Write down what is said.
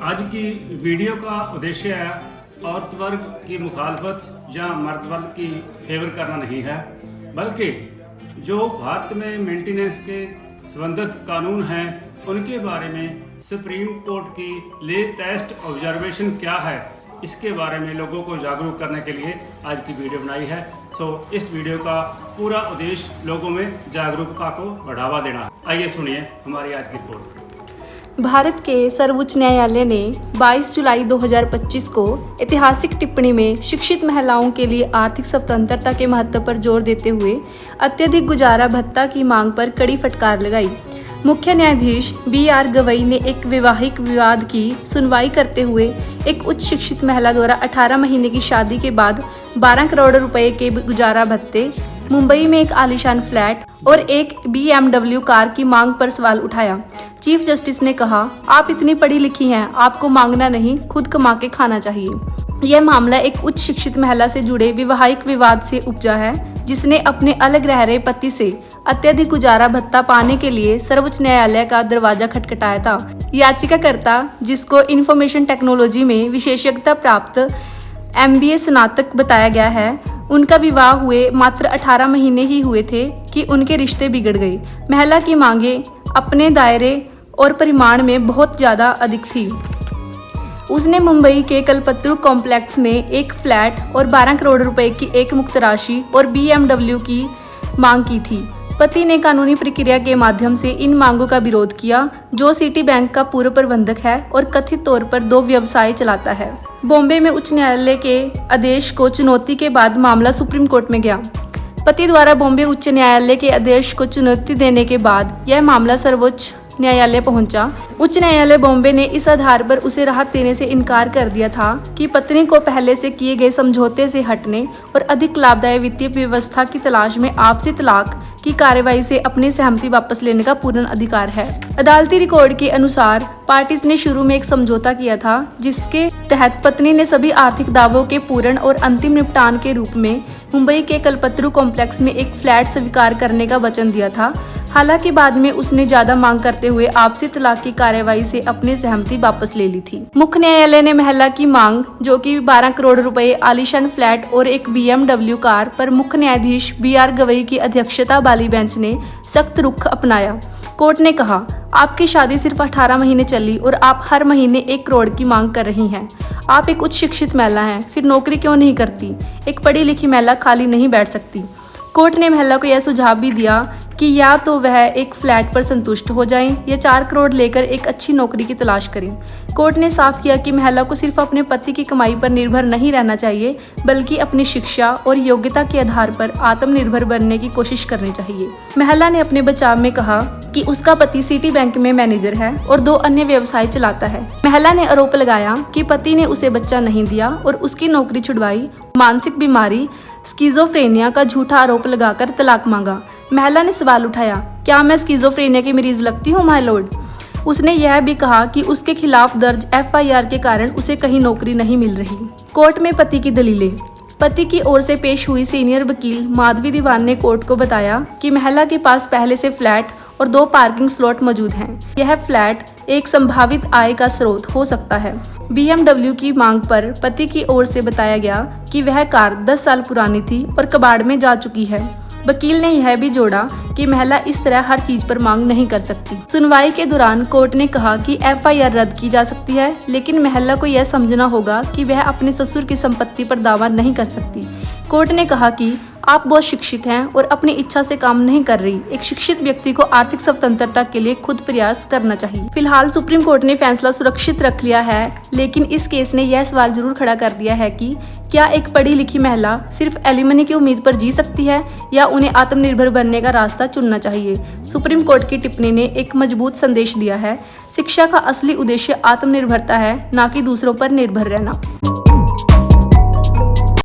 आज की वीडियो का उद्देश्य है औरत वर्ग की मुखालफत या मर्द वर्ग की फेवर करना नहीं है, बल्कि जो भारत में मेंटेनेंस के संबंधित कानून हैं उनके बारे में सुप्रीम कोर्ट की लेटेस्ट ऑब्जर्वेशन क्या है, इसके बारे में लोगों को जागरूक करने के लिए आज की वीडियो बनाई है। इस वीडियो का पूरा उद्देश्य लोगों में जागरूकता को बढ़ावा देना है। आइए सुनिए हमारी आज की रिपोर्ट। भारत के सर्वोच्च न्यायालय ने 22 जुलाई 2025 को ऐतिहासिक टिप्पणी में शिक्षित महिलाओं के लिए आर्थिक स्वतंत्रता के महत्व पर जोर देते हुए अत्यधिक गुजारा भत्ता की मांग पर कड़ी फटकार लगाई। मुख्य न्यायाधीश BR गवई ने एक वैवाहिक विवाद की सुनवाई करते हुए एक उच्च शिक्षित महिला द्वारा 18 महीने की शादी के बाद 12 करोड़ रुपए के गुजारा भत्ते, मुंबई में एक आलीशान फ्लैट और एक BMW कार की मांग पर सवाल उठाया। चीफ जस्टिस ने कहा, आप इतनी पढ़ी लिखी हैं, आपको मांगना नहीं, खुद कमा के खाना चाहिए। यह मामला एक उच्च शिक्षित महिला से जुड़े वैवाहिक विवाद से उपजा है, जिसने अपने अलग रह रहे पति से अत्यधिक गुजारा भत्ता पाने के लिए सर्वोच्च न्यायालय का दरवाजा खटखटाया था। याचिकाकर्ता, जिसको इंफॉर्मेशन टेक्नोलॉजी में विशेषज्ञता प्राप्त MBA स्नातक बताया गया है, उनका विवाह हुए मात्र 18 महीने ही हुए थे कि उनके रिश्ते बिगड़ गए। महिला की मांगे अपने दायरे और परिमाण में बहुत ज्यादा अधिक थी। उसने मुंबई के कल्पतरु कॉम्प्लेक्स में एक फ्लैट और 12 करोड़ रुपए की एक मुक्त राशि और BMW की मांग की थी। पति ने कानूनी प्रक्रिया के माध्यम से इन मांगों का विरोध किया, जो सिटी बैंक का पूर्व प्रबंधक है और कथित तौर पर 2 व्यवसाय चलाता है। बॉम्बे में उच्च न्यायालय के आदेश को चुनौती के बाद मामला सुप्रीम कोर्ट में गया। पति द्वारा बॉम्बे उच्च न्यायालय के आदेश को चुनौती देने के बाद यह मामला सर्वोच्च न्यायालय पहुंचा। उच्च न्यायालय बॉम्बे ने इस आधार पर उसे राहत देने से इनकार कर दिया था कि पत्नी को पहले से किए गए समझौते से हटने और अधिक लाभदायक वित्तीय व्यवस्था की तलाश में आपसी तलाक की कार्रवाई से अपनी सहमति वापस लेने का पूर्ण अधिकार है। अदालती रिकॉर्ड के अनुसार पार्टीज ने शुरू में एक समझौता किया था, जिसके तहत पत्नी ने सभी आर्थिक दावों के पूर्ण और अंतिम निपटान के रूप में मुंबई के कल्पतरु कॉम्प्लेक्स में एक फ्लैट स्वीकार करने का वचन दिया था। हालांकि बाद में उसने ज्यादा मांग करते हुए आपसी तलाक की कार्रवाई से अपनी सहमति वापस ले ली थी। मुख्य न्यायालय ने महिला की मांग, जो कि 12 करोड़ रुपए, आलीशान फ्लैट और एक BMW कार पर मुख्य न्यायाधीश BR गवई की अध्यक्षता वाली बेंच ने सख्त रुख अपनाया। कोर्ट ने कहा, आपकी शादी सिर्फ 18 महीने चली और आप हर महीने 1 करोड़ की मांग कर रही हैं। आप एक उच्च शिक्षित महिला हैं, फिर नौकरी क्यों नहीं करती? एक पढ़ी लिखी महिला खाली नहीं बैठ सकती। कोर्ट ने महिला को यह सुझाव भी दिया कि या तो वह एक फ्लैट पर संतुष्ट हो जाएं या 4 करोड़ लेकर एक अच्छी नौकरी की तलाश करें। कोर्ट ने साफ किया कि महिला को सिर्फ अपने पति की कमाई पर निर्भर नहीं रहना चाहिए, बल्कि अपनी शिक्षा और योग्यता के आधार पर आत्मनिर्भर बनने की कोशिश करनी चाहिए। महिला ने अपने बचाव में कहा कि उसका पति सिटी बैंक में मैनेजर है और 2 अन्य व्यवसाय चलाता है। महिला ने आरोप लगाया कि पति ने उसे बच्चा नहीं दिया और उसकी नौकरी छुड़वाई। मानसिक बीमारी स्किज़ोफ्रेनिया का झूठा आरोप लगाकर तलाक मांगा। महिला ने सवाल उठाया, क्या मैं स्किज़ोफ्रेनिया की मरीज लगती हूँ माय लॉर्ड? उसने यह भी कहा कि उसके खिलाफ दर्ज FIR के कारण उसे कहीं नौकरी नहीं मिल रही। कोर्ट में पति की दलीलें। पति की ओर से पेश हुई सीनियर वकील माधवी दीवान ने कोर्ट को बताया कि महिला के पास पहले से फ्लैट और 2 पार्किंग स्लॉट मौजूद हैं। यह फ्लैट एक संभावित आय का स्रोत हो सकता है। BMW की मांग पर पति की ओर से बताया गया कि वह कार 10 साल पुरानी थी और कबाड़ में जा चुकी है। वकील ने यह भी जोड़ा कि महिला इस तरह हर चीज पर मांग नहीं कर सकती। सुनवाई के दौरान कोर्ट ने कहा कि FIR रद्द की जा सकती है, लेकिन महिला को यह समझना होगा कि वह अपने ससुर की संपत्ति पर दावा नहीं कर सकती। कोर्ट ने कहा कि आप बहुत शिक्षित हैं और अपनी इच्छा से काम नहीं कर रही। एक शिक्षित व्यक्ति को आर्थिक स्वतंत्रता के लिए खुद प्रयास करना चाहिए। फिलहाल सुप्रीम कोर्ट ने फैसला सुरक्षित रख लिया है, लेकिन इस केस ने यह सवाल जरूर खड़ा कर दिया है कि क्या एक पढ़ी लिखी महिला सिर्फ एलिमनी की उम्मीद पर जी सकती है या उन्हें आत्मनिर्भर बनने का रास्ता चुनना चाहिए। सुप्रीम कोर्ट की टिप्पणी ने एक मजबूत संदेश दिया है, शिक्षा का असली उद्देश्य आत्मनिर्भरता है, न कि दूसरों पर निर्भर रहना।